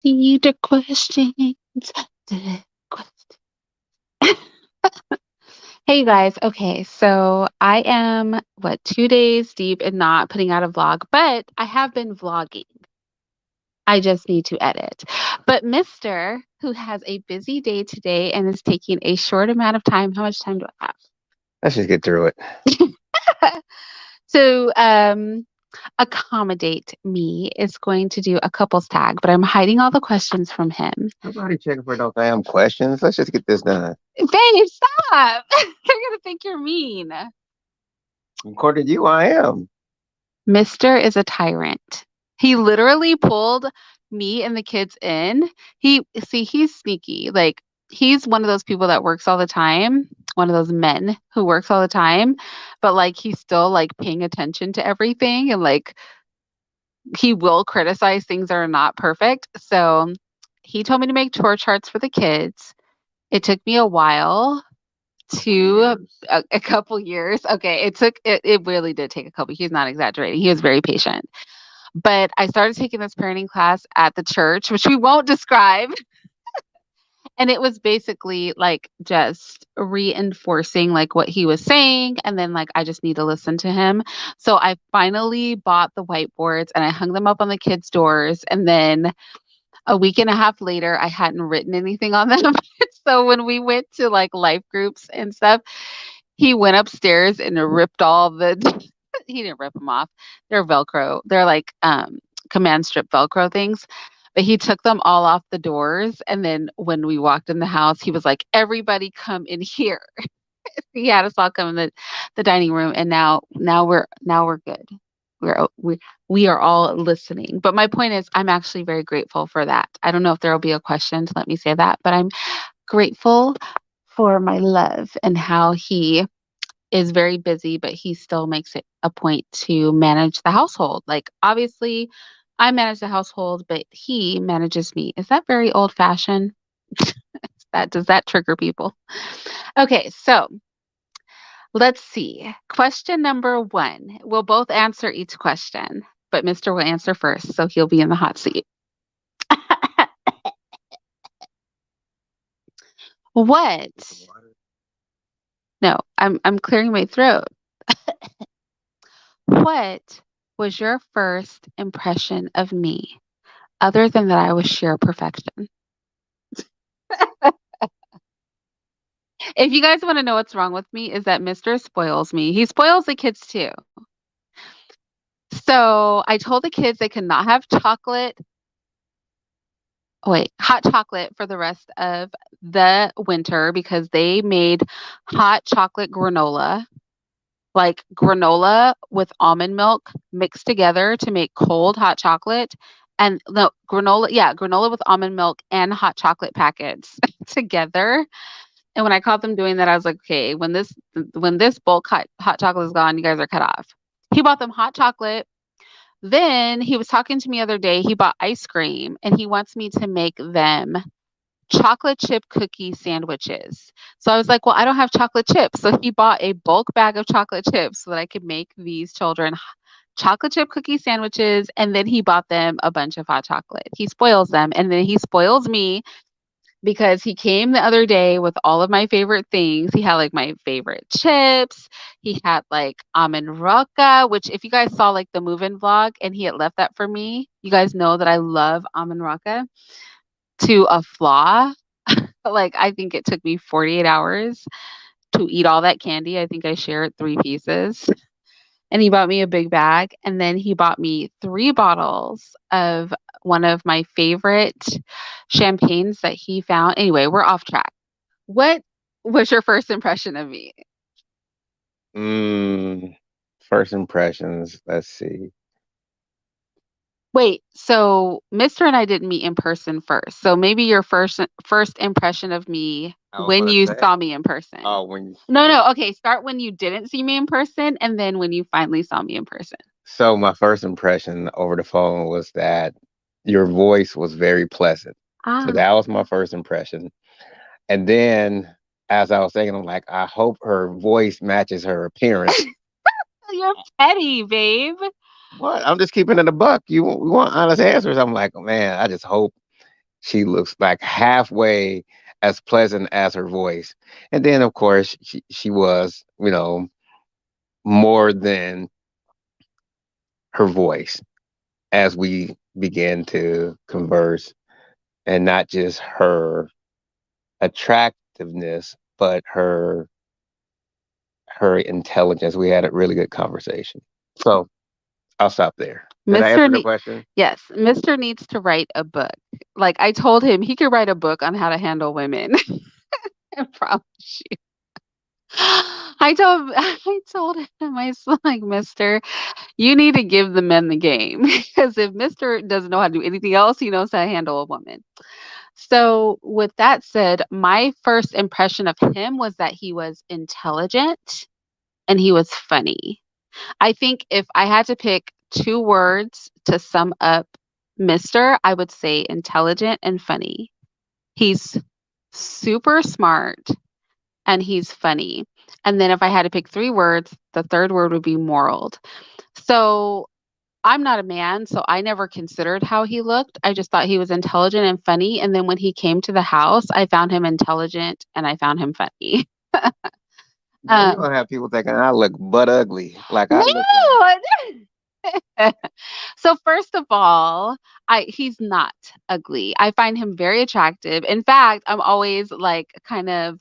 The questions. The questions. Hey guys, okay, so I am 2 days deep in not putting out a vlog, but I have been vlogging. I just need to edit. But Mr., who has a busy day today and is taking a short amount of time, how much time do I Let's just get through it. have? To accommodate me is going to do a couples tag, but I'm hiding all the questions from him. Nobody checking for no damn questions. Let's just get this done. Babe, stop. They're gonna think you're mean. According to you, I am. Mister is a tyrant. He literally pulled me and the kids in. He's sneaky. Like, he's one of those people that works all the time, one of those men who works all the time, but like he's still like paying attention to everything and like he will criticize things that are not perfect. So he told me to make chore charts for the kids. It took me a while to a couple years. Okay, it really did take a couple. He's not exaggerating. He was very patient. But I started taking this parenting class at the church, which we won't describe. And it was basically like just reinforcing like what he was saying. And then like I just need to listen to him. So I finally bought the whiteboards and I hung them up on the kids' doors. And then a week and a half later, I hadn't written anything on them. So when we went to like life groups and stuff, he went upstairs and ripped all the he didn't rip them off. They're Velcro. They're like command strip Velcro things. But he took them all off the doors. And then when we walked in the house, he was like, everybody come in here. He had us all come in the dining room. And now we're good. We are all listening. But my point is I'm actually very grateful for that. I don't know if there will be a question to let me say that, but I'm grateful for my love and how he is very busy, but he still makes it a point to manage the household. Like, obviously, I manage the household, but he manages me. Is that very old fashioned? That does that trigger people? Okay, so let's see. Question number one. We'll both answer each question, but Mr. will answer first, so he'll be in the hot seat. What? No, I'm clearing my throat. What was your first impression of me, other than that I was sheer perfection? If you guys want to know what's wrong with me, is that Mr. spoils me. He spoils the kids too. So I told the kids they could not have chocolate, hot chocolate for the rest of the winter because they made hot chocolate granola, like granola with almond milk mixed together to make cold hot chocolate. And no, granola with almond milk and hot chocolate packets together. And when I caught them doing that, I was like, okay, when this bulk hot chocolate is gone, you guys are cut off. He bought them hot chocolate. Then he was talking to me the other day. He bought ice cream and he wants me to make them chocolate chip cookie sandwiches. So I was like, well, I don't have chocolate chips. So he bought a bulk bag of chocolate chips so that I could make these children chocolate chip cookie sandwiches. And then he bought them a bunch of hot chocolate. He spoils them. And then he spoils me because he came the other day with all of my favorite things. He had like my favorite chips. He had like almond roca, which if you guys saw like the move-in vlog and he had left that for me, you guys know that I love almond roca to a flaw. Like I think it took me 48 hours to eat all that candy. I think I shared 3 pieces. And he bought me a big bag and then he bought me 3 bottles of one of my favorite champagnes that he found. Anyway, we're off track. What was your first impression of me? Mm, First impressions. Let's see. Wait, so Mr. and I didn't meet in person first. So maybe your first impression of me I was when gonna you say. saw me in person. Oh, No, no, okay, start when you didn't see me in person and then when you finally saw me in person. so my first impression over the phone was that your voice was very pleasant. So Ah, that was my first impression. And then as I was thinking, I'm like, I hope her voice matches her appearance. you're petty, babe. What? I'm just keeping it a buck. We want honest answers. I'm like, oh, man, I just hope. She looks like halfway as pleasant as her voice. And then, of course, she was, more than her voice as we began to converse, and not just her attractiveness, but her intelligence. We had a really good conversation. So I'll stop there. Did I Mr. answer the Ne- question? yes, Mr. needs to write a book. Like I told him he could write a book on how to handle women. I promise you. I told him I was like, Mister, you need to give the men the game because if Mister doesn't know how to do anything else, he knows how to handle a woman. So, with that said, my first impression of him was that he was intelligent and he was funny. I think if I had to pick two words to sum up Mister, I would say intelligent and funny. He's super smart and he's funny. And then if I had to pick three words, the third word would be moral. So I'm not a man, so I never considered how he looked. I just thought he was intelligent and funny. And then when he came to the house, I found him intelligent and I found him funny. Girl, you Um, gonna have people thinking I look butt ugly. Like I look like no. So first of all, I he's not ugly. I find him very attractive. In fact, I'm always like kind of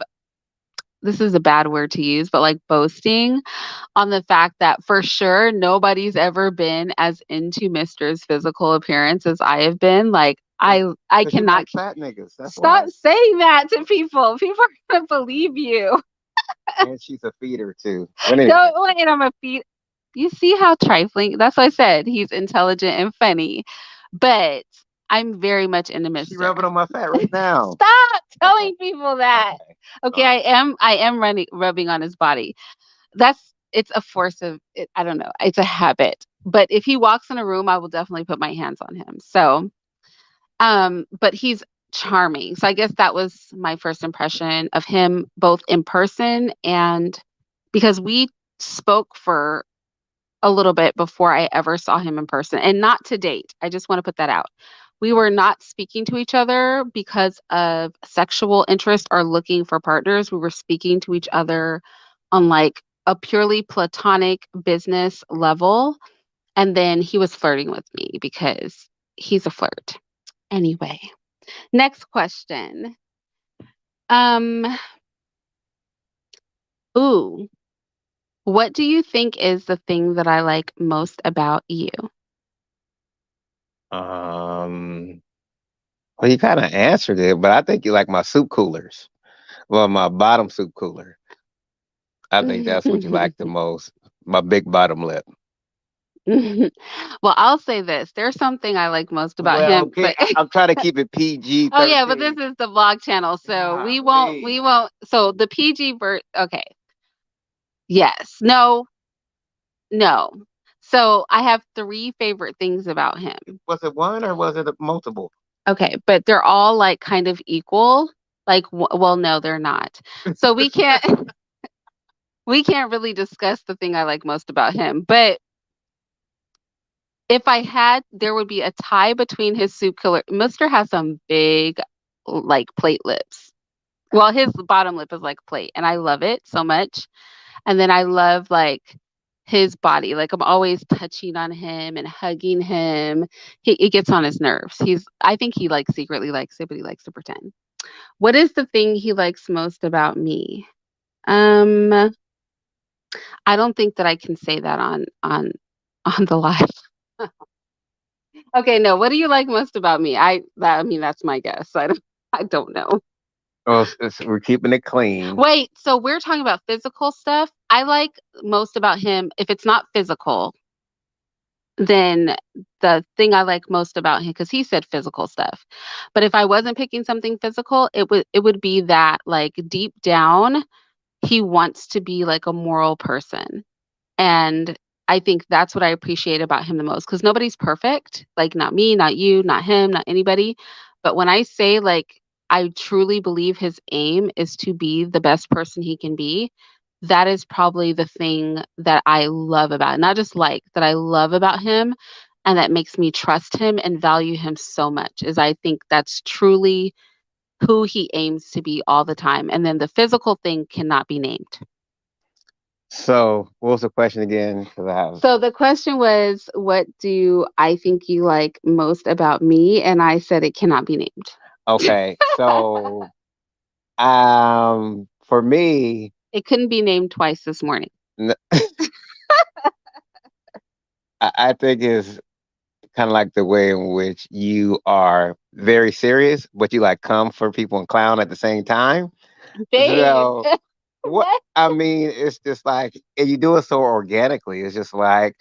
this is a bad word to use, but like boasting on the fact that for sure nobody's ever been as into Mister's physical appearance as I have been. Like I because you cannot like fat niggas. That's stop why. saying that to people. People are gonna believe you. And she's a feeder too. But anyway, No, and I'm a feet. You see how trifling? That's why I said he's intelligent and funny, but I'm very much into she Mister. rubbing on my fat right now. Stop telling people that. Okay. Okay, Sorry. I am running rubbing on his body. That's it's a force of it, I don't know. It's a habit. But if he walks in a room, I will definitely put my hands on him. So, but he's charming. So I guess that was my first impression of him both in person and because we spoke for a little bit before I ever saw him in person and not to date. I just want to put that out. We were not speaking to each other because of sexual interest or looking for partners. We were speaking to each other on like a purely platonic business level. And then he was flirting with me because he's a flirt. Anyway, next question. Um, ooh, what do you think is the thing that I like most about you? Um, well, you kind of answered it, but I think you like my soup coolers. Well, my bottom soup cooler. I think that's what you like the most. My big bottom lip. Well, I'll say this. There's something I like most about Well, him, okay, but I'm trying to keep it PG oh yeah, but this 13. is the vlog channel, so we Golly. won't so the PG okay. Yes. No, no. So I have three favorite things about him. Was it one or was it a multiple? Okay, but they're all like kind of equal. Like well, no, they're not. So we can't we can't really discuss the thing I like most about him. But if I had, there would be a tie between his soup killer. Mister has some big, like plate lips. Well, his bottom lip is like plate, and I love it so much. And then I love like his body. Like I'm always touching on him and hugging him. It gets on his nerves. I think he like secretly likes it, but he likes to pretend. What is the thing he likes most about me? Um, I don't think that I can say that on the live. Okay, no. What do you like most about me? I mean that's my guess. I don't know. Oh, we're keeping it clean. Wait, so we're talking about physical stuff. I like most about him if it's not physical, then the thing I like most about him because he said physical stuff. But if I wasn't picking something physical, it would be that like deep down he wants to be like a moral person. And I think that's what I appreciate about him the most because nobody's perfect. Like, not me, not you, not him, not anybody. But when I say, like, I truly believe his aim is to be the best person he can be, that is probably the thing that I love about it. Not just like, that I love about him. and that makes me trust him and value him so much is I think that's truly who he aims to be all the time. And then the physical thing cannot be named. So, what was the question again? Because I have. So the question was, what do I think you like most about me? And I said it cannot be named. Okay, so for me, It couldn't be named twice this morning. n- I think it's kind of like the way in which you are very serious, but you like come for people and clown at the same time. Babe. So, what I mean, it's just like, and you do it so organically. It's just like,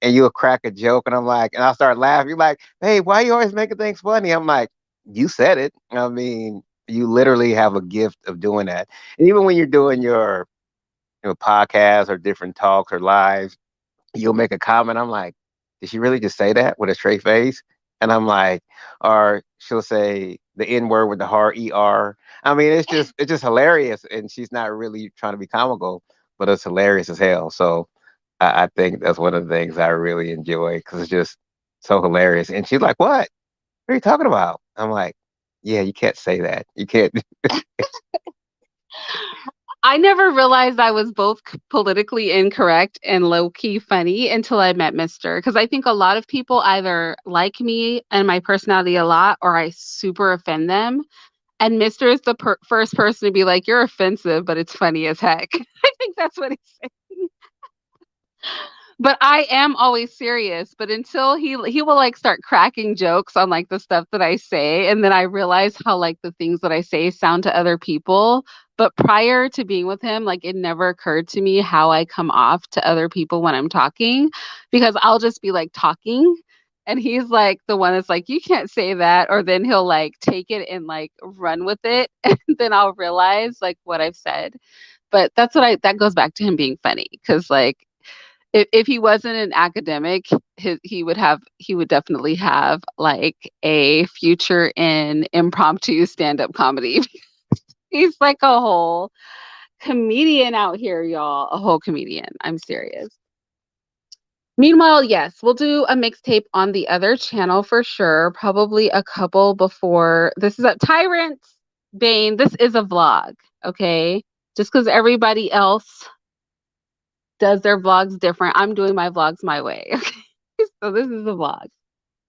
and you'll crack a joke, and I'm like, and I'll start laughing. You're like, hey, why you always making things funny? I'm like, you said it. I mean, you literally have a gift of doing that. And even when you're doing your podcasts or different talks or lives, you'll make a comment. I'm like, did she really just say that with a straight face? And I'm like, or she'll say the N word with the hard ER. I mean, it's just hilarious. And she's not really trying to be comical, but it's hilarious as hell. So I think that's one of the things I really enjoy because it's just so hilarious. And she's like, what? What are you talking about? I'm like, yeah, you can't say that. You can't. I never realized I was both politically incorrect and low key funny until I met Mr. Because I think a lot of people either like me and my personality a lot or I super offend them. And Mr. is the first person to be like, you're offensive, but it's funny as heck. I think that's what he's saying. But I am always serious. But until he will like start cracking jokes on like the stuff that I say, and then I realize how like the things that I say sound to other people. But prior to being with him, like it never occurred to me how I come off to other people when I'm talking, because I'll just be like talking. And he's like the one that's like, you can't say that. Or then he'll like take it and like run with it. And then I'll realize like what I've said. But that goes back to him being funny. Cause like if he wasn't an academic, he would definitely have like a future in impromptu stand-up comedy. He's like a whole comedian out here, y'all. A whole comedian. I'm serious. Meanwhile, yes, we'll do a mixtape on the other channel for sure. Probably a couple before this is a Tyrant Bane. This is a vlog, okay? Just because everybody else does their vlogs different, I'm doing my vlogs my way. Okay, so this is a vlog.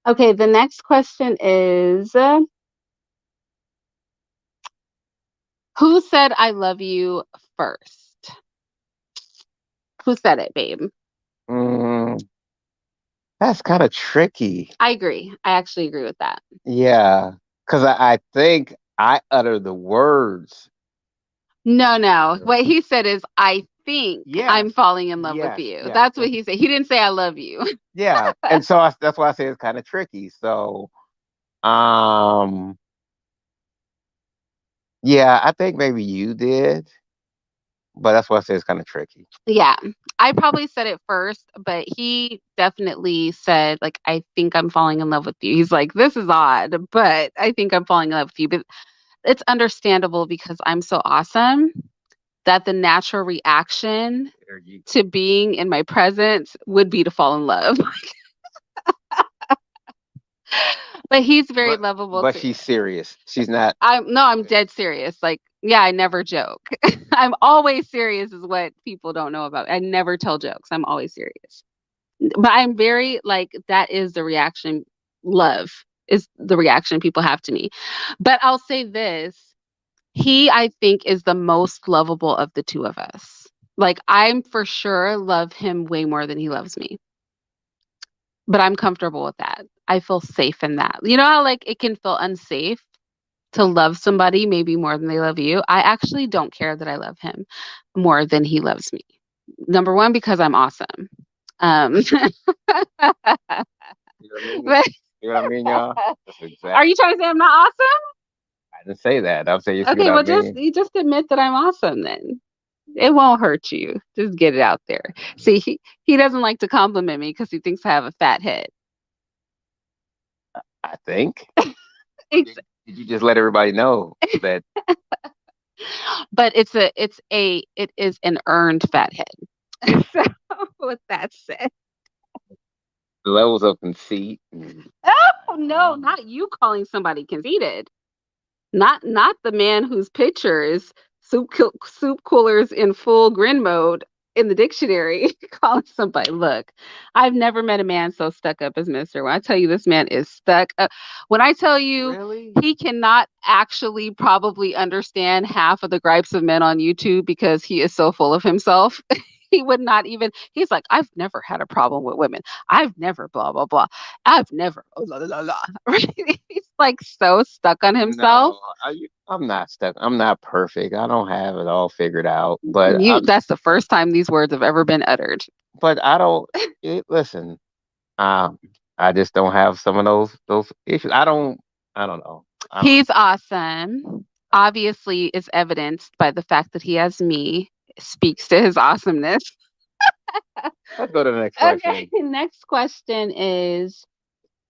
Okay, the next question is who said I love you first? Who said it, babe? Mm, that's kind of tricky. I agree. I actually agree with that. Yeah, because I think I utter the words. No, no. What he said is, I think I'm Yes, falling in love with yes, you. yes, That's what he said. He didn't say I love you. yeah. And so that's why I say it's kind of tricky. So, um, yeah, I think maybe you did, but that's why I say it's kind of tricky. Yeah. I probably said it first, but he definitely said, like, I think I'm falling in love with you. He's like, this is odd, but I think I'm falling in love with you. But it's understandable because I'm so awesome that the natural reaction Energy. to being in my presence would be to fall in love. But he's very But lovable but too. she's serious. She's not. I'm dead serious. Like, yeah, I never joke. I'm always serious is what people don't know about. I never tell jokes. I'm always serious. But I'm very like that is the reaction. Love is the reaction people have to me. But I'll say this. He, I think, is the most lovable of the two of us. Like, I'm for sure love him way more than he loves me. But I'm comfortable with that. I feel safe in that. You know how like it can feel unsafe to love somebody maybe more than they love you? I actually don't care that I love him more than he loves me. Number one, because I'm awesome. Um, You know what I mean? but You know what I mean, y'all? That's are exact. you trying to say I'm not awesome? I didn't say that. I'm saying you see what Okay, I well just mean. you just admit that I'm awesome then. It won't hurt you. Just get it out there. See, he doesn't like to compliment me because he thinks I have a fat head. I think. Or Ex- did you just let everybody know that? but it is an earned fat head. So with that said. levels of conceit. Oh no, not you calling somebody conceited. Not the man whose picture is soup coolers in full grin mode in the dictionary calling somebody. Look, I've never met a man so stuck up as Mister. When I tell you this man is stuck up, when I tell you Really? he cannot actually probably understand half of the gripes of men on YouTube because he is so full of himself. He would not even, he's like, I've never had a problem with women. I've never blah, blah, blah. I've never, oh, la, la, la, la. Right? He's like so stuck on himself. No, I'm not stuck. I'm not perfect. I don't have it all figured out. But That's the first time these words have ever been uttered. I don't. Listen, um, I just don't have some of those issues. I don't. I don't know. I don't. He's awesome. Obviously, is evidenced by the fact that he has me. Speaks to his awesomeness. Let's go to the next Okay, question. next question is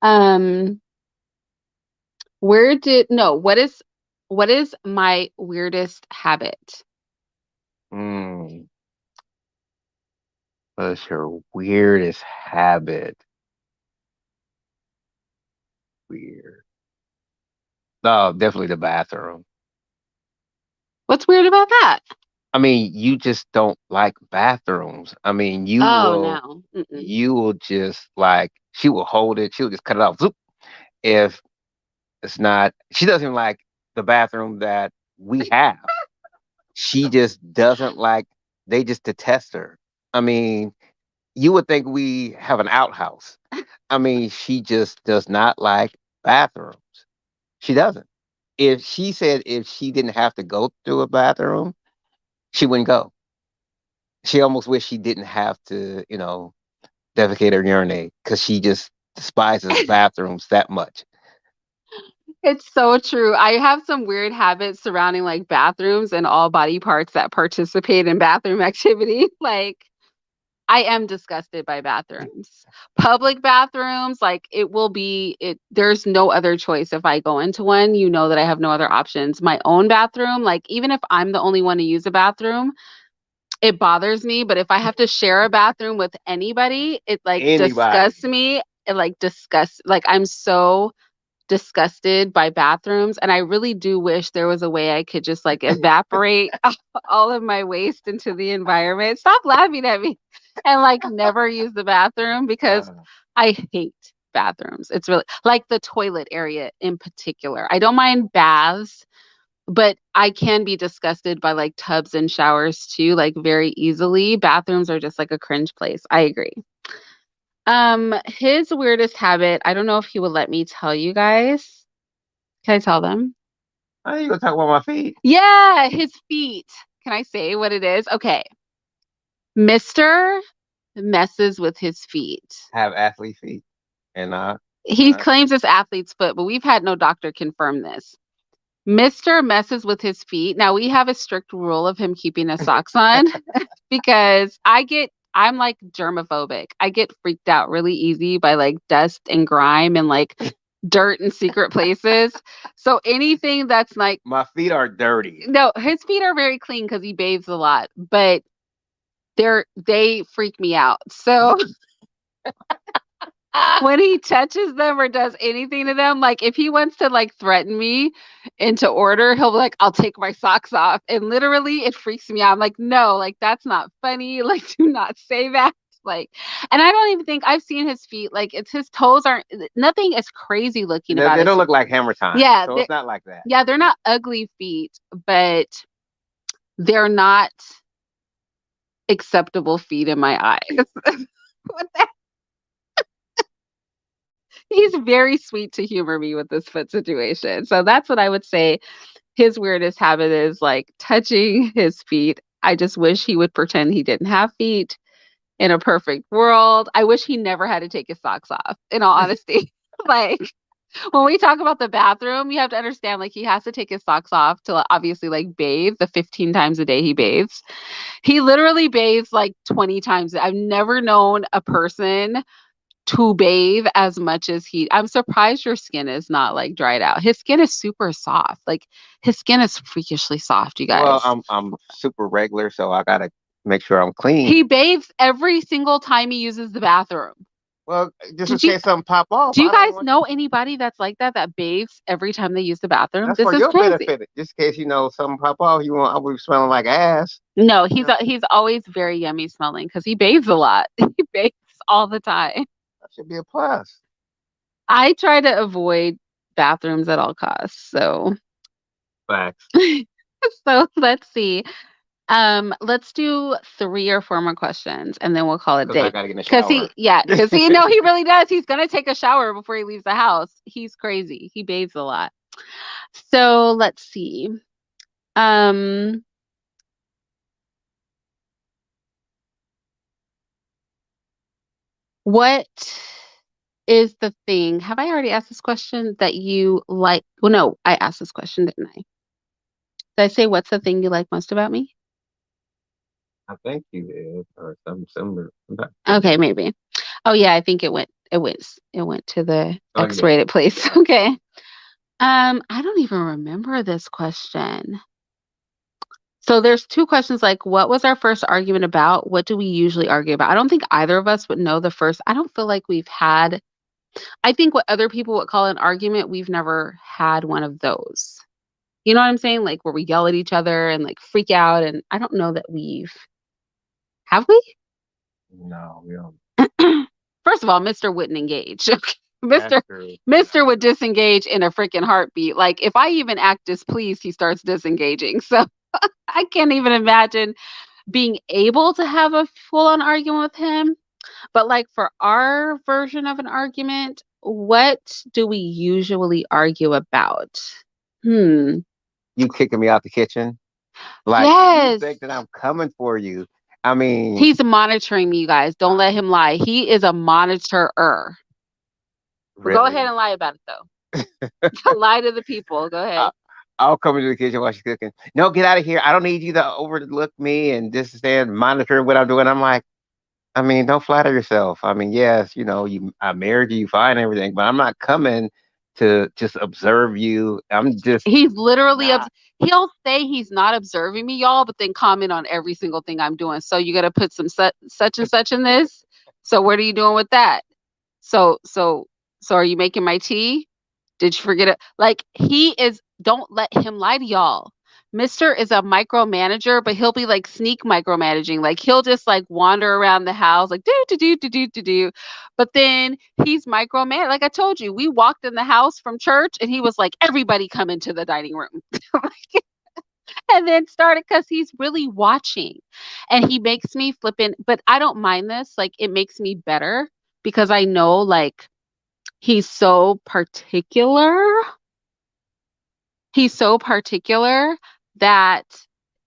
um where did no, what is my weirdest habit? Hmm. What's your weirdest habit? Weird. Oh, definitely the bathroom. What's weird about that? I mean, you just don't like bathrooms. I mean, Oh no. Mm-mm. you will just like she will hold it. She'll just cut it off. Zoop. If it's not, she doesn't even like the bathroom that we have. She just doesn't like. They just detest her. I mean, you would think we have an outhouse. I mean, she just does not like bathrooms. She doesn't. If she said if she didn't have to go to a bathroom, she wouldn't go. She almost wished she didn't have to, defecate or urinate because she just despises bathrooms that much. It's so true. I have some weird habits surrounding like bathrooms and all body parts that participate in bathroom activity. Like I am disgusted by bathrooms. Public bathrooms, like it will be it there's no other choice if I go into one, you know that I have no other options. My own bathroom, like even if I'm the only one to use a bathroom, it bothers me, but if I have to share a bathroom with anybody, it like disgusts Anybody. me. It like disgusts like I'm so disgusted by bathrooms and I really do wish there was a way I could just like evaporate all of my waste into the environment. Stop laughing at me and like never use the bathroom because Uh, I hate bathrooms. It's really like the toilet area in particular. I don't mind baths, but I can be disgusted by like tubs and showers too, like very easily. Bathrooms are just like a cringe place. I agree. His weirdest habit, I don't know if he would let me tell you guys. Can I tell them? I ain't gonna talk about my feet. Yeah, his feet. Can I say what it is? Okay. Mister messes with his feet. Have athlete feet, and He uh, claims it's athlete's foot, but we've had no doctor confirm this. Mister messes with his feet. Now we have a strict rule of him keeping his socks on because I'm like germophobic. I get freaked out really easy by like dust and grime and like dirt in secret places. So anything that's like my feet are dirty. no, his feet are very clean because he bathes a lot, but they freak me out. So when he touches them or does anything to them, like if he wants to like threaten me into order, he'll be like, I'll take my socks off. And literally it freaks me out. I'm like, no, like that's not funny. Like, do not say that. Like, and I don't even think I've seen his feet. Like, it's his toes aren't nothing is crazy looking They, about they his. don't look like hammer time, Yeah, so it's not like that. yeah, they're not ugly feet, but they're not acceptable feet in my eyes. What the he's very sweet to humor me with this foot situation. So that's what I would say his weirdest habit is like touching his feet. I just wish he would pretend he didn't have feet in a perfect world. I wish he never had to take his socks off, in all honesty. Like when we talk about the bathroom, you have to understand like he has to take his socks off to obviously like bathe the 15 times a day he bathes. He literally bathes like 20 times. I've never known a person to bathe as much as he I'm surprised your skin is not like dried out. His skin is super soft. Like his skin is freakishly soft, you Well, guys. I'm super regular, so I gotta make sure I'm clean. He bathes every single time he uses the bathroom. Well, just in Did you case something pop off, do you I don't guys want. know anybody that's like that that bathes every time they use the bathroom? That's This for is your crazy. benefit. Just in case something pop off, you want. I will be smelling like ass. No, You know, he's always very yummy smelling because he bathes a lot. He bathes all the time. that should be a plus. I try to avoid bathrooms at all costs. So Facts. so let's see. Let's do three or four more questions and then we'll call it a Because I day. got to get in the Cause shower. because he no, he really does. He's gonna take a shower before he leaves the house. He's crazy. He bathes a lot. So let's see. Um, what is the thing? Have I already asked this question that you like? Well, no, I asked this question, didn't I? Did I say what's the thing you like most about me? I think you did, or something similar. Okay, maybe. Oh yeah, I think it went to the Oh, you did. X-rated place. Okay. I don't even remember this question. So there's two questions like what was our first argument about? What do we usually argue about? I don't think either of us would know the first. I don't feel like we've had I think what other people would call an argument, we've never had one of those. You know what I'm saying? Like where we yell at each other and like freak out and I don't know that we've have we? No, we don't. First of all, Mr. wouldn't engage. That's Mr. true. Mr. would disengage in a freaking heartbeat. Like if I even act displeased, he starts disengaging. So I can't even imagine being able to have a full on argument with him. But like for our version of an argument, what do we usually argue about? Hmm. You kicking me out the kitchen? Like you Yes. think that I'm coming for you? I mean, He's monitoring me, you guys. Don't uh, let him lie. He is a monitorer. But go ahead really? and lie about it though. Lie to the people. Go I, ahead. I'll come into the kitchen while she's cooking. No, get out of here. I don't need you to overlook me and just stand monitor what I'm doing. I'm like, I mean, don't flatter yourself. I mean, yes, I married you, you fine and everything, but I'm not coming to just observe you. I'm just He's literally not. he'll say he's not observing me, y'all, but then comment on every single thing I'm doing. So you got to put some such and such in this. So what are you doing with that? So so so are you making my tea? Did you forget it? Like he is don't let him lie to y'all. Mister is a micromanager, but he'll be like sneak micromanaging. Like he'll just like wander around the house, like do. But then he's micromanaging. Like I told you, we walked in the house from church and he was like, everybody come into the dining room. And then started because he's really watching. And he makes me flipping, but I don't mind this. Like it makes me better because I know like he's so particular. He's so particular that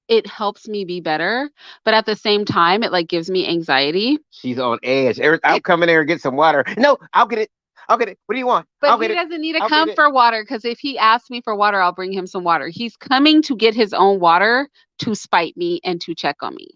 it helps me be better, but at the same time, it, like, gives me anxiety. She's on edge. I'll come in there and get some water. No, I'll get it. I'll get it. What do you want? But I'll get he it. doesn't need to I'll get come it. for water because if he asks me for water, I'll bring him some water. He's coming to get his own water to spite me and to check on me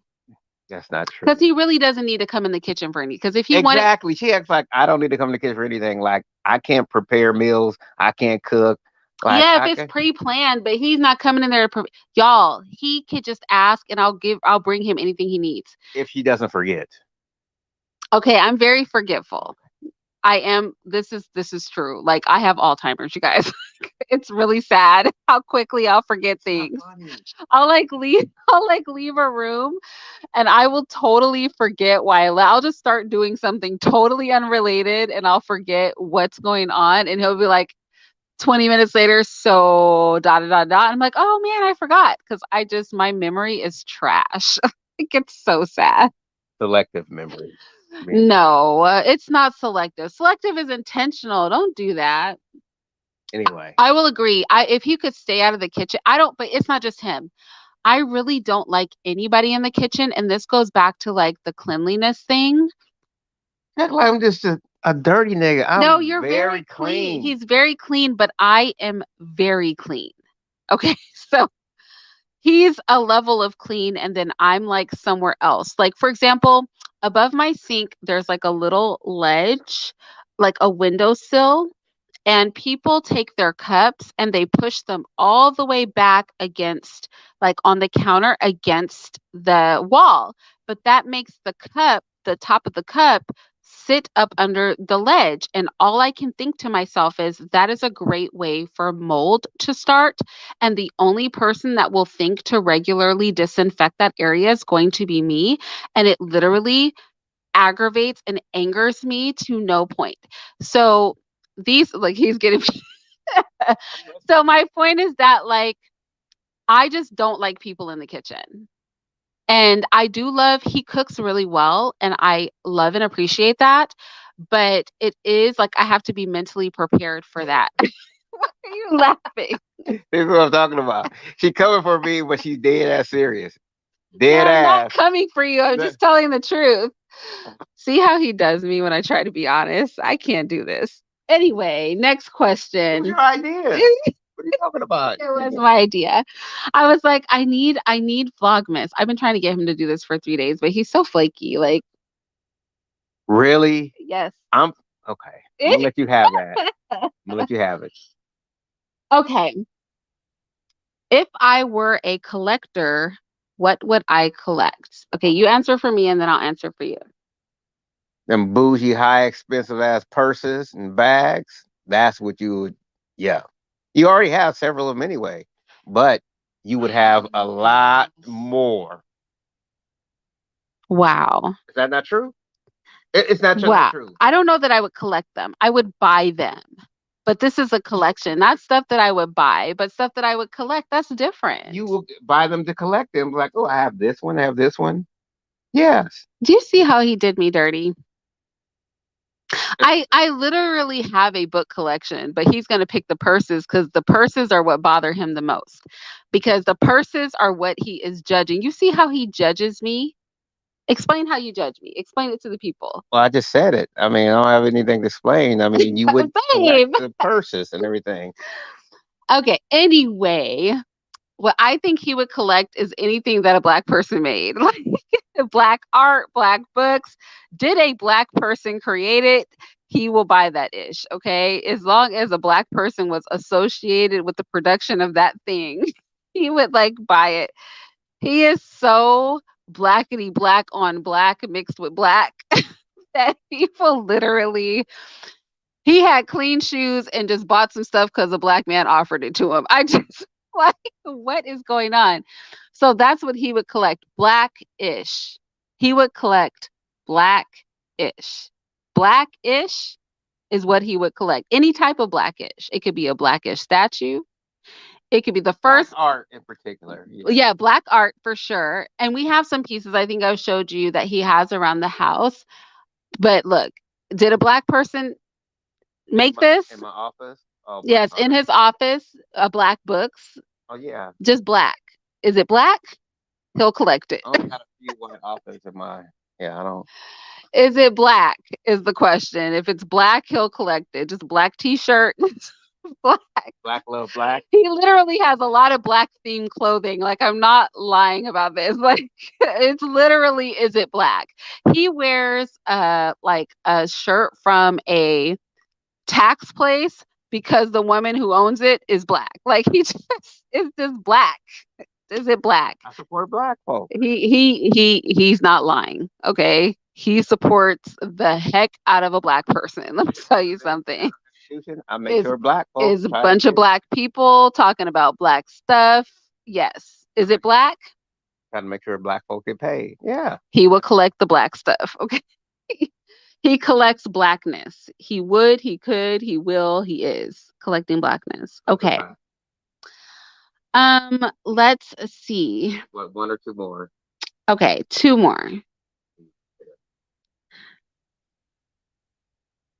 That's not because true. he really doesn't need to come in the kitchen for any. Because if he wanted, Exactly. She acts like I don't need to come to the kitchen for anything. Like I can't prepare meals. I can't cook. Like yeah, if I it's can. pre-planned, but he's not coming in there to y'all, he could just ask and I'll bring him anything he needs. If she doesn't forget. Okay, I'm very forgetful. I am this is true. Like I have Alzheimer's, you guys. It's really sad how quickly I'll forget It's not things. funny. I'll like leave a room and I will totally forget why I'll just start doing something totally unrelated and I'll forget what's going on and he'll be like 20 minutes later, so da da da da. And I'm like, oh man, I forgot because my memory is trash. It gets so sad. Selective memory. Man. No, it's not selective. Selective is intentional. Don't do that. Anyway. I will agree. If he could stay out of the kitchen, I don't, but it's not just him. I really don't like anybody in the kitchen. And this goes back to like the cleanliness thing. Act like I'm just a dirty nigga. No, I'm you're very very clean. clean. He's very clean, but I am very clean. Okay. So he's a level of clean and then I'm like somewhere else. Like, for example, above my sink, there's like a little ledge, like a windowsill and people take their cups and they push them all the way back against like on the counter against the wall but that makes the top of the cup sit up under the ledge. And all I can think to myself is that is a great way for mold to start. And the only person that will think to regularly disinfect that area is going to be me. And it literally aggravates and angers me to no point. So these, like, he's getting me. So my point is that, like, I just don't like people in the kitchen. And I do love he cooks really well, and I love and appreciate that, but it is like I have to be mentally prepared for that. Why are you laughing? This is what I'm talking about. She coming for me, but she's dead ass serious. No, Dead I'm not ass. coming for you. I'm That- just telling the truth. See how he does me when I try to be honest? I can't do this. Anyway, next It was question. your idea. What are you talking about? It was my idea. I was like, I need Vlogmas. I've been trying to get him to do this for 3 days, but he's so flaky. Like, Really? yes. I'm okay. I'm gonna let you have that. I'm gonna let you have it. Okay. If I were a collector, what would I collect? Okay, you answer for me and then I'll answer for you. Them bougie, high, expensive ass purses and bags. That's what you would. Yeah, you already have several of them anyway, but you would have a lot more. Wow. Is that not true? It's not not Wow. true. I don't know that I would collect them. I would buy them. But this is a collection, not stuff that I would buy, but stuff that I would collect. That's different. You will buy them to collect them. Like, oh, I have this one. I have this one. Yes. Do you see how he did me dirty? I literally have a book collection, but he's going to pick the purses because the purses are what bother him the most. Because the purses are what he is judging. You see how he judges me? Explain how you judge me. Explain it to the people. Well, I just said it. I mean, I don't have anything to explain. I mean, you would collect Babe. the purses and everything. Okay. Anyway, what I think he would collect is anything that a black person made. Like black art, black books. Did a black person create it? He will buy that ish. Okay. As long as a black person was associated with the production of that thing, he would like buy it. He is so blackety black on black mixed with black that people literally he had clean shoes and just bought some stuff because a black man offered it to him. I just like, what is going on? So that's what he would collect, black-ish. He would collect black-ish. Black-ish is what he would collect. Any type of blackish. It could be a blackish statue. It could be the Black first, art in particular. Yeah. yeah, black art for sure. And we have some pieces I think I showed you that he has around the house. But look, did a black person make this? In my office. Oh, black Yes, in art. his office, black books, Oh yeah. just black. Is it black? He'll collect it. I only got a few white authors in my. Yeah, I don't. Is it black? Is the question. If it's black, he'll collect it. Just black t-shirt. Black. Black love black. He literally has a lot of black themed clothing. Like I'm not lying about this. Like it's literally is it black? He wears like a shirt from a tax place because the woman who owns it is black. Like he just it's just black. Is it black? I support black folks. He's not lying. Okay. He supports the heck out of a black person. Let me tell you something. I make Is sure black folks is a bunch of black people talking about black stuff. Yes. Is it black? Got to make sure black folks get paid. Yeah. He will collect the black stuff. Okay. He collects blackness. He would, he could, he will, he is collecting blackness. Okay. Let's see. What, one or two more? Okay, two more.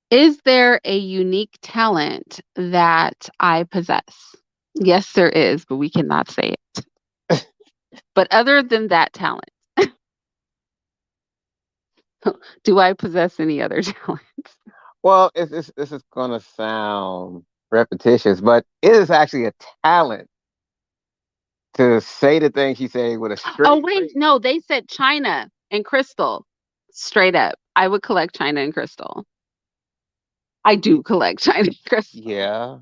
Is there a unique talent that I possess? Yes, there is, but we cannot say it. But other than that talent, do I possess any other talents? Well, this is going to sound repetitious, but it is actually a talent to say the things you say with a straight. Oh, wait, no, they said China and crystal. Straight up. I would collect China and crystal. I do collect China and crystal. Yeah,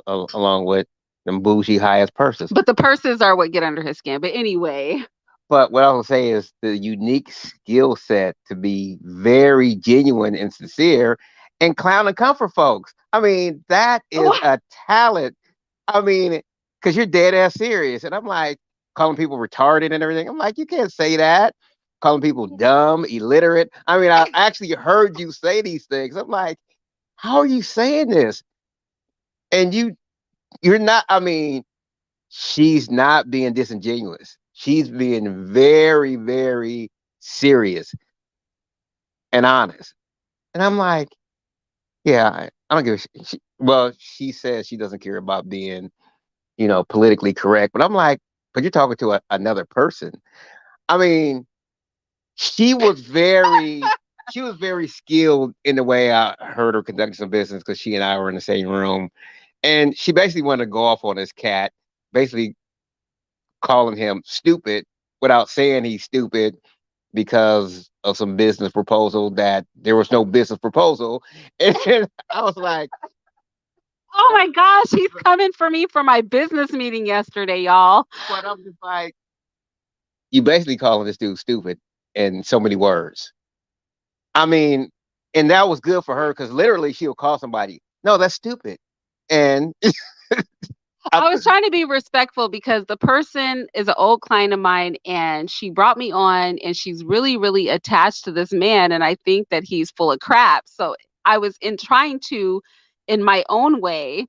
along with them bougie highest purses. But the purses are what get under his skin. But anyway, But what I will say is the unique skill set to be very genuine and sincere and clown and comfort folks. I mean, that is What? a talent. I mean, because you're dead ass serious. And I'm like, calling people retarded and everything. I'm like, you can't say that. Calling people dumb, illiterate. I mean, I actually heard you say these things. I'm like, how are you saying this? And you're not, I mean, she's not being disingenuous. She's being very, very serious and honest. And I'm like, yeah, I don't give a shit. Well, she says she doesn't care about being, politically correct. But I'm like, but you're talking to another person. I mean, she was very, she was very skilled in the way I heard her conducting some business because she and I were in the same room. And she basically wanted to go off on this cat, basically calling him stupid without saying he's stupid because of some business proposal that there was no business proposal. And I was like, Oh my gosh, he's coming for me for my business meeting yesterday, y'all. but I'm just like, you basically calling this dude stupid in so many words. I mean, and that was good for her because literally she'll call somebody, no, that's stupid. And I, I was trying to be respectful because the person is an old client of mine and she brought me on and she's really, really attached to this man. And I think that he's full of crap. So I was in trying to, in my own way,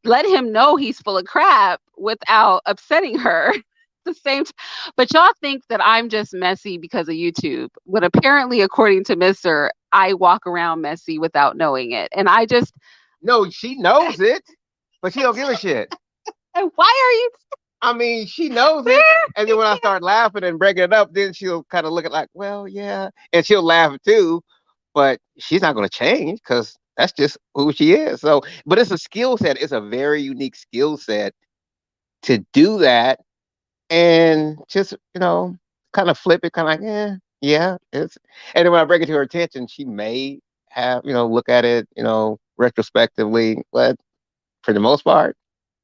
let him know he's full of crap without upsetting her. The same, but y'all think that I'm just messy because of YouTube. When apparently, according to Mister, I walk around messy without knowing it, and I just no, she knows it, but she don't give a shit. why are you I mean, she knows it. there? And then when I start laughing and breaking it up, then she'll kind of look at like, well, yeah. And she'll laugh too, but she's not going to change because that's just who she is. So, but it's a skill set. It's a very unique skill set to do that and just, kind of flip it, kind of like, yeah. It's, and then when I bring it to her attention, she may have, look at it, retrospectively, but for the most part,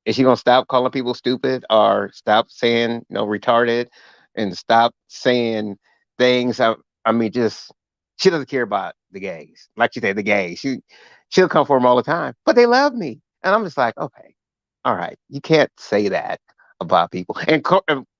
is she gonna stop calling people stupid or stop saying, retarded and stop saying things? I mean, just she doesn't care about the gays. Like she said, the gays. She'll come for them all the time, but they love me, and I'm just like, okay, all right, you can't say that about people. And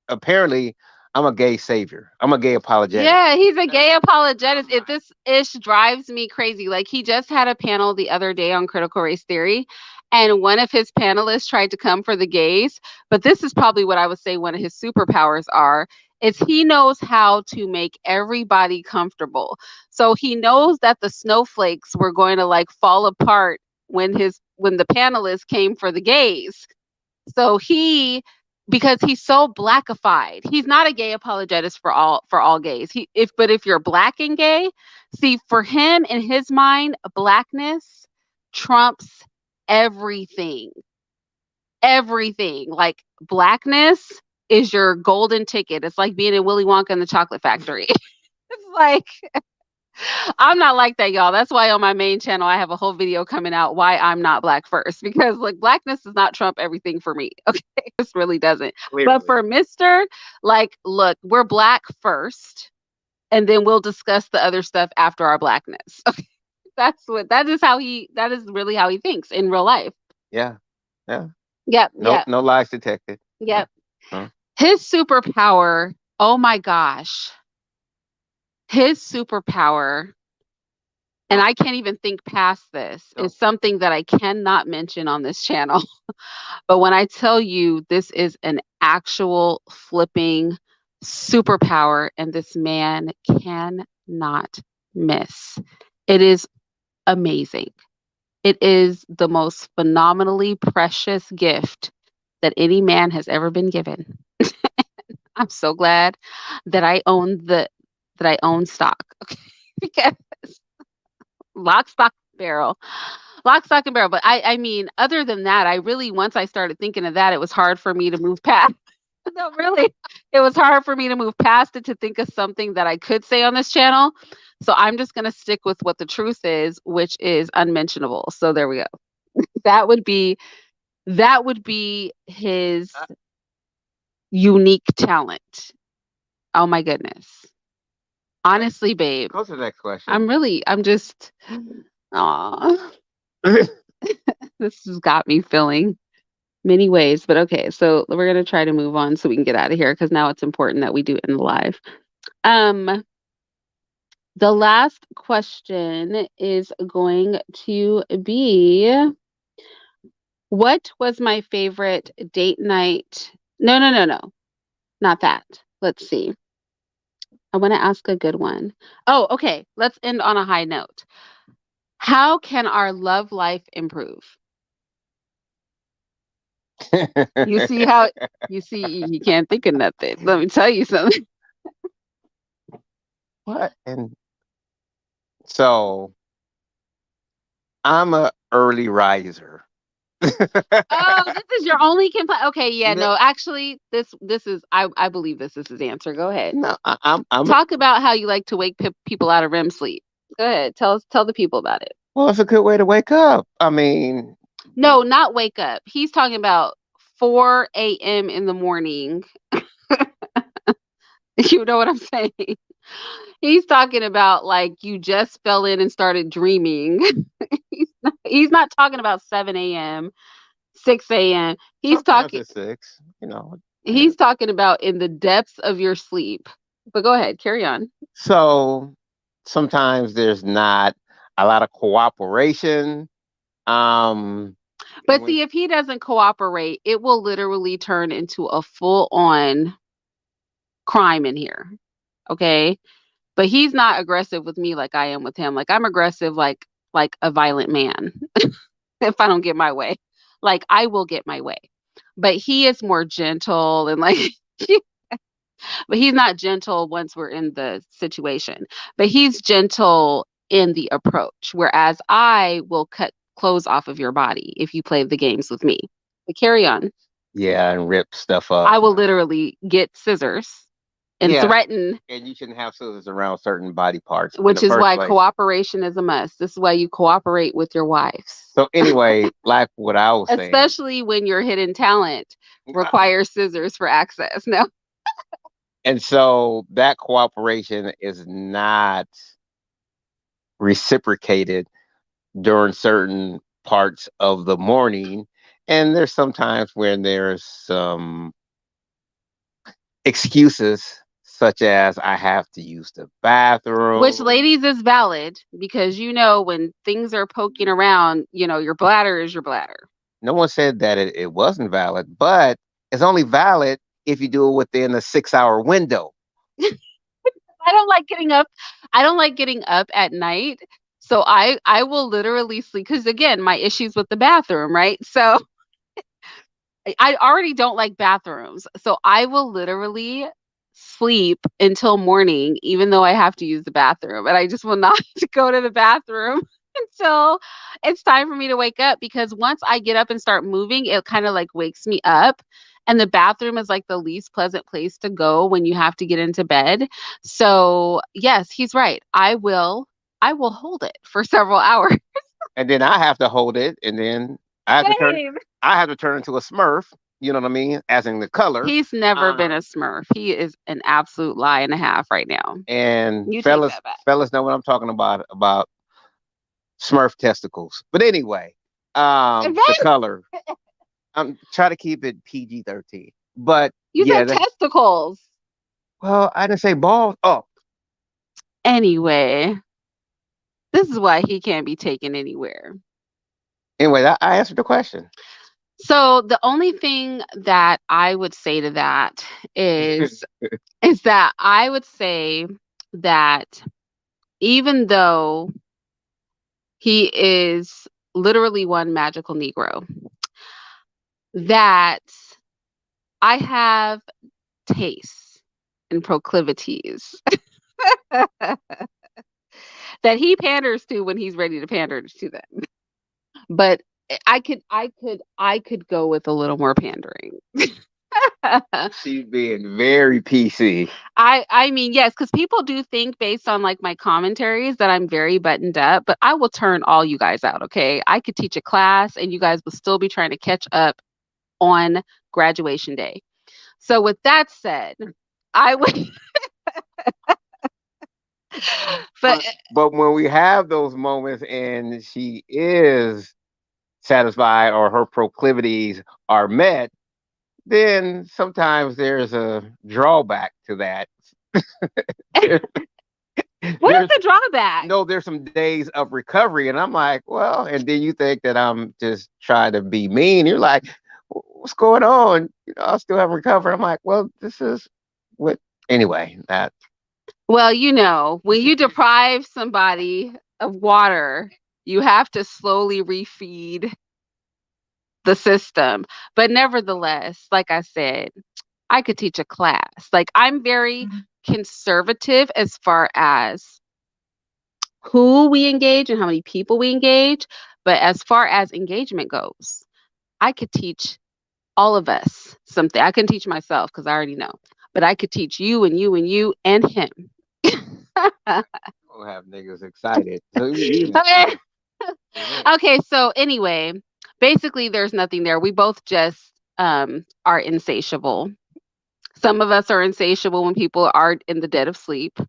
apparently, I'm a gay savior. I'm a gay apologetic. Yeah, he's a gay apologist. If this ish drives me crazy. Like he just had a panel the other day on critical race theory, and one of his panelists tried to come for the gays. But this is probably what I would say one of his superpowers are. Is he knows how to make everybody comfortable. So he knows that the snowflakes were going to like fall apart when the panelists came for the gays. So he because he's so blackified. He's not a gay apologist for all gays. If you're black and gay, see for him in his mind, blackness trumps everything. Everything. Like blackness is your golden ticket. It's like being in Willy Wonka and the Chocolate Factory. It's like I'm not like that, y'all. That's why on my main channel I have a whole video coming out why I'm not black first because like blackness does not trump everything for me. Okay, this really doesn't. Clearly. But for Mister, like, look, we're black first, and then we'll discuss the other stuff after our blackness. Okay, that is really how he thinks in real life. Yeah, yeah. Yep, No, yep, no lies detected. No. yep. No. His superpower. Oh my gosh, his superpower and I can't even think past this, No. is something that I cannot mention on this channel. But when I tell you this is an actual flipping superpower, and this man cannot miss, it is amazing. It is the most phenomenally precious gift that any man has ever been given. I'm so glad that I own stock. Okay. Because lock, stock, barrel. Lock, stock, and barrel. But I mean, other than that, I really, once I started thinking of that, it was hard for me to move past. No, really, it was hard for me to move past it to think of something that I could say on this channel. So I'm just going to stick with what the truth is, which is unmentionable. So there we go. That would be that would be his I, unique talent. Oh my goodness. Honestly, babe, Go to the next question. I'm just, aw, this has got me feeling many ways. But okay, so we're gonna try to move on so we can get out of here because now it's important that we do it in the live. Um, the last question is going to be, what was my favorite date night? No, no, no, no, not that. Let's see. I want to ask a good one. Oh, okay. Let's end on a high note. How can our love life improve? You see how you see you can't think of nothing. Let me tell you something. What? And so I'm a early riser. Oh, this is your only complaint. Okay, yeah, No, no, actually, this is I believe this is his answer. Go ahead. no, I'm. Talk about how you like to wake people out of REM sleep. Go ahead. Tell the people about it. Well, it's a good way to wake up. I mean, No, not wake up. He's talking about 4 a.m. in the morning. You know what I'm saying? He's talking about like you just fell in and started dreaming. He's not talking about 7 a.m., 6 a.m. sometimes it's 6. Yeah. He's talking about in the depths of your sleep. But go ahead, carry on. So sometimes there's not a lot of cooperation. Um, But when, see, if he doesn't cooperate, it will literally turn into a full on crime in here. Okay. But he's not aggressive with me like I am with him. Like I'm aggressive like a violent man if I don't get my way. Like I will get my way. But he is more gentle and like but he's not gentle once we're in the situation. But he's gentle in the approach. Whereas I will cut clothes off of your body if you play the games with me. But carry on. yeah, and rip stuff up. I will literally get scissors and Yeah, threaten, and you shouldn't have scissors around certain body parts in which the is first why place. cooperation is a must. This is why you cooperate with your wives, So anyway, like what I was saying, especially when your hidden talent requires scissors for access. No, and so that cooperation is not reciprocated during certain parts of the morning. And there's sometimes when there's some excuses, such as I have to use the which bathroom. ladies is valid because you know when things are poking around, you know, your bladder is your bladder. No one said that it wasn't valid, but it's only valid if you do it within a 6 hour window. I don't like getting up. I don't like getting up at night. So I will literally sleep because again, my issues with the bathroom, right? So I already don't like bathrooms. So I will literally sleep until morning, even though I have to use the bathroom. And I just will not go to the bathroom until it's time for me to wake up because once I get up and start moving, it kind of like wakes me up. And the bathroom is like the least pleasant place to go when you have to get into bed. So, yes, he's right. I will hold it for several hours. And then I have to hold it, and then I have to turn Babe. I have to turn into a Smurf. You know what I mean? As in the color. He's never been a Um, Smurf. He is an absolute lie and a half right now. and You take fellas, that back. fellas know what I'm talking about Smurf testicles. But anyway, And the then color. I'm try to keep it PG-13. But you yeah, said testicles. well, I didn't say balls. Oh, Anyway, this is why he can't be taken anywhere. anyway, I answered the question. So the only thing that I would say to that is is that I would say that even though he is literally one magical Negro, that I have tastes and proclivities that he panders to when he's ready to pander to them. But I could go with a little more pandering. She's being very PC. I mean, yes, because people do think based on like my commentaries that I'm very buttoned up, but I will turn all you guys out, okay? I could teach a class and you guys will still be trying to catch up on graduation day. So with that said, I would But But when we have those moments and she is satisfied or her proclivities are met, then sometimes there's a drawback to that. what is there's the drawback? no, there's some days of recovery, and I'm like, well, and then you think that I'm just trying to be mean. You're like, what's going on? I still haven't recovered. I'm like, well, this is what. Anyway, that Well, when you deprive somebody of water, you have to slowly refeed the system. But nevertheless, like I said, I could teach a class. Like I'm very conservative as far as who we engage and how many people we engage. But as far as engagement goes, I could teach all of us something. I can teach myself because I already know, but I could teach you and you and you and him. will have niggas excited. So Okay. Okay, so anyway, basically there's nothing there. We both just are insatiable. Some of us are insatiable when people are in the dead of sleep.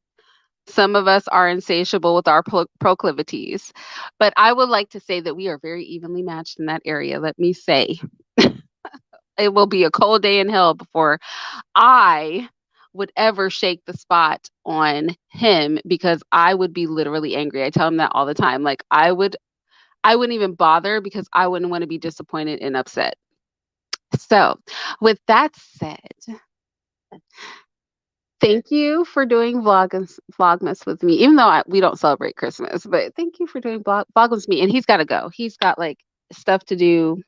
Some of us are insatiable with our proclivities. But I would like to say that we are very evenly matched in that area. Let me say, it will be a cold day in hell before I would ever shake the spot on him because I would be literally angry. I tell him that all the time. Like I wouldn't even bother because I wouldn't want to be disappointed and upset. So, with that said, thank you for doing Vlogmas with me. Even though we don't celebrate Christmas, but thank you for doing Vlogmas with me. And he's got to go. He's got like stuff to do,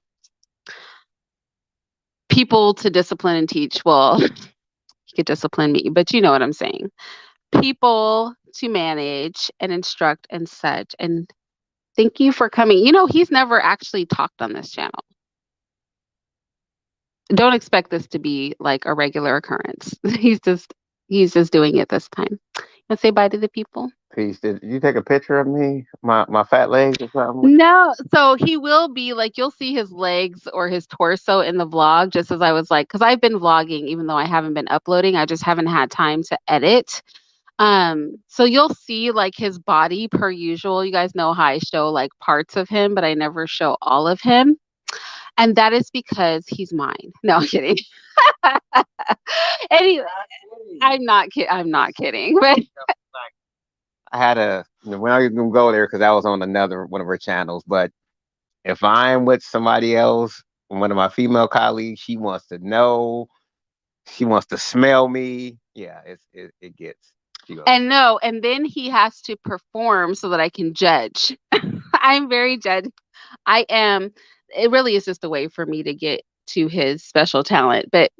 people to discipline and teach. Well, he could discipline me, but you know what I'm saying. People to manage and instruct and such. And thank you for coming. He's never actually talked on this channel. Don't expect this to be like a regular occurrence. He's just doing it this time. Let's say bye to the people. peace. Did you take a picture of me, my fat legs or something? No, so he will be like you'll see his legs or his torso in the vlog, just as I was like, because I've been vlogging, even though I haven't been uploading, I just haven't had time to edit. So you'll see like his body per usual. You guys know how I show like parts of him, but I never show all of him. And that is because he's mine. No, I'm kidding. Anyway, I'm not kidding. But I had a we're not even gonna go there because I was on another one of her channels. But if I'm with somebody else, one of my female colleagues, she wants to know, she wants to smell me. Yeah, it gets. She goes, and no, and then he has to perform so that I can judge. I'm very judge. I am. It really is just a way for me to get to his special talent, but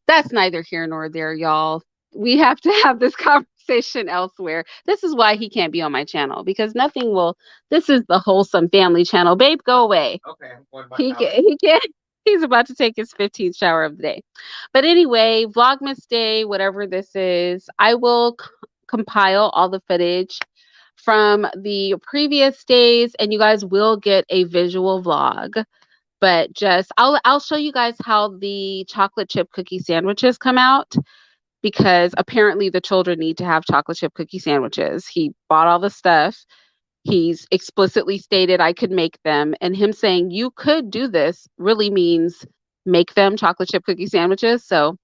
that's neither here nor there, y'all. We have to have this conversation elsewhere. This is why he can't be on my channel because nothing will. This is the wholesome family channel. Babe, go away. okay, what about He can't. He's about to take his 15th shower of the day. But anyway, Vlogmas Day, whatever this is, I will compile all the footage from the previous days, and you guys will get a visual vlog. But just I'll show you guys how the chocolate chip cookie sandwiches come out because apparently the children need to have chocolate chip cookie sandwiches. He bought all the stuff. He's explicitly stated I could make them, and him saying you could do this really means make them chocolate chip cookie sandwiches. So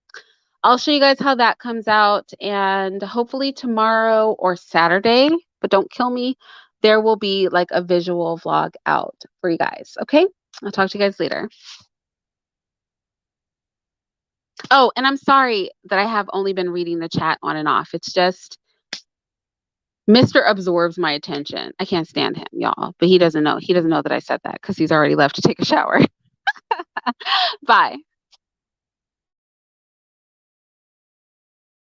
I'll show you guys how that comes out, and hopefully tomorrow or Saturday, but don't kill me, there will be like a visual vlog out for you guys. Okay, I'll talk to you guys later. Oh, and I'm sorry that I have only been reading the chat on and off. It's just Mr. absorbs my attention. I can't stand him, y'all, but he doesn't know. He doesn't know that I said that because he's already left to take a shower. Bye.